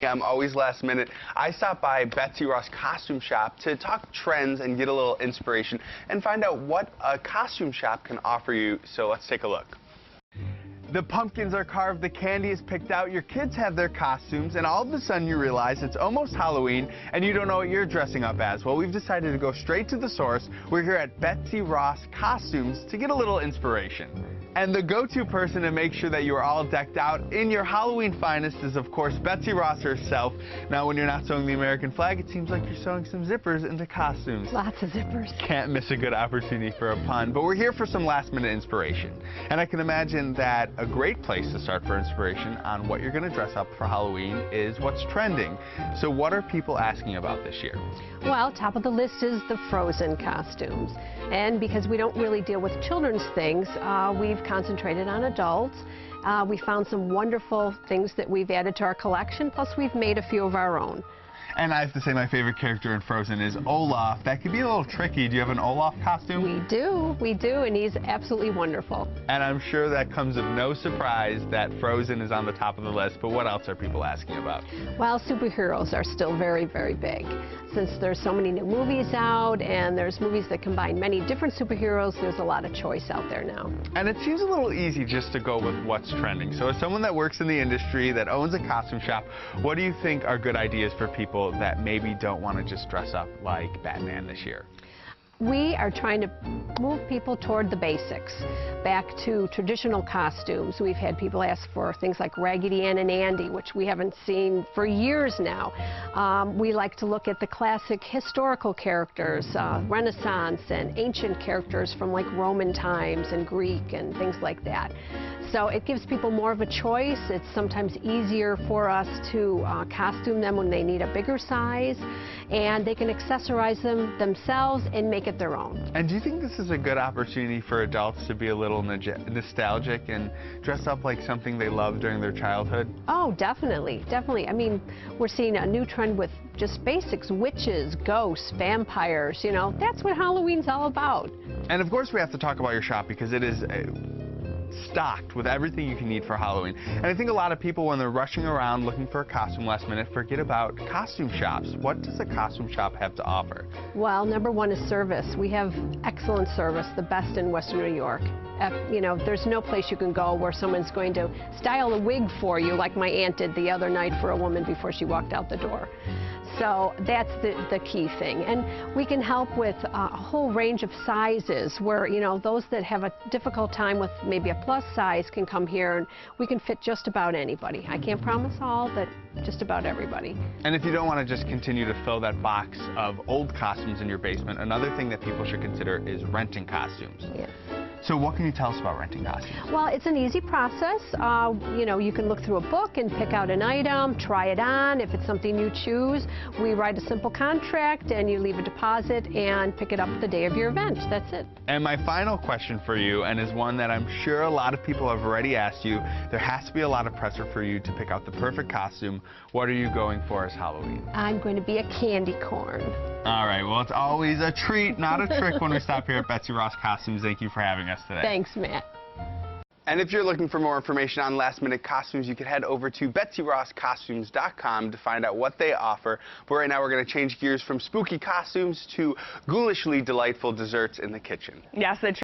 I'm always last minute. I stopped by Betsy Ross Costume Shop to talk trends and get a little inspiration and find out what a costume shop can offer you. So let's take a look. The pumpkins are carved, the candy is picked out, your kids have their costumes, and all of a sudden you realize it's almost Halloween and you don't know what you're dressing up as. Well, we've decided to go straight to the source. We're here at Betsy Ross Costumes to get a little inspiration. And the go-to person to make sure that you are all decked out in your Halloween finest is, of course, Betsy Ross herself. Now, when you're not sewing the American flag, it seems like you're sewing some zippers into costumes. Lots of zippers. Can't miss a good opportunity for a pun. But we're here for some last-minute inspiration. And I can imagine that a great place to start for inspiration on what you're going to dress up for Halloween is what's trending. So what are people asking about this year? Well, top of the list is the Frozen costumes. And because we don't really deal with children's things, we've concentrated on adults. We found some wonderful things that we've added to our collection, plus we've made a few of our own. And I have to say my favorite character in Frozen is Olaf. That could be a little tricky. Do you have an Olaf costume? We do, and he's absolutely wonderful. And I'm sure that comes of no surprise that Frozen is on the top of the list, but what else are people asking about? Well, superheroes are still very, very big. Since there's so many new movies out, and there's movies that combine many different superheroes, there's a lot of choice out there now. And it seems a little easy just to go with what's trending. So as someone that works in the industry, that owns a costume shop, what do you think are good ideas for people that maybe don't want to just dress up like Batman this year? We are trying to move people toward the basics, back to traditional costumes. We've had people ask for things like Raggedy Ann and Andy, which we haven't seen for years now. We like to look at the classic historical characters, Renaissance and ancient characters from like Roman times and Greek and things like that. So it gives people more of a choice. It's sometimes easier for us to costume them when they need a bigger size, and they can accessorize them themselves and make it their own. And do you think this is a good opportunity for adults to be a little nostalgic and dress up like something they loved during their childhood? Oh, definitely, definitely. I mean, we're seeing a new trend with just basics, witches, ghosts, vampires, you know, that's what Halloween's all about. And of course we have to talk about your shop because it is stocked with everything you can need for Halloween. And I think a lot of people, when they're rushing around looking for a costume last minute, forget about costume shops. What does a costume shop have to offer? Well, number one is service. We have excellent service, the best in Western New York. You know, there's no place you can go where someone's going to style a wig for you like my aunt did the other night for a woman before she walked out the door. So that's the key thing. And we can help with a whole range of sizes where, you know, those that have a difficult time with maybe a plus size can come here and we can fit just about anybody. I can't promise all, but just about everybody. And if you don't want to just continue to fill that box of old costumes in your basement, another thing that people should consider is renting costumes. Yes. So what can you tell us about renting costumes? Well, it's an easy process. You know, you can look through a book and pick out an item, try it on. If it's something you choose, we write a simple contract and you leave a deposit and pick it up the day of your event. That's it. And my final question for you, and is one that I'm sure a lot of people have already asked you, there has to be a lot of pressure for you to pick out the perfect costume. What are you going for as Halloween? I'm going to be a candy corn. All right, well, it's always a treat, not a trick, when we stop here at Betsy Ross Costumes. Thank you for having us today. Thanks, Matt. And if you're looking for more information on last-minute costumes, you can head over to BetsyRossCostumes.com to find out what they offer. But right now, we're going to change gears from spooky costumes to ghoulishly delightful desserts in the kitchen. Yes,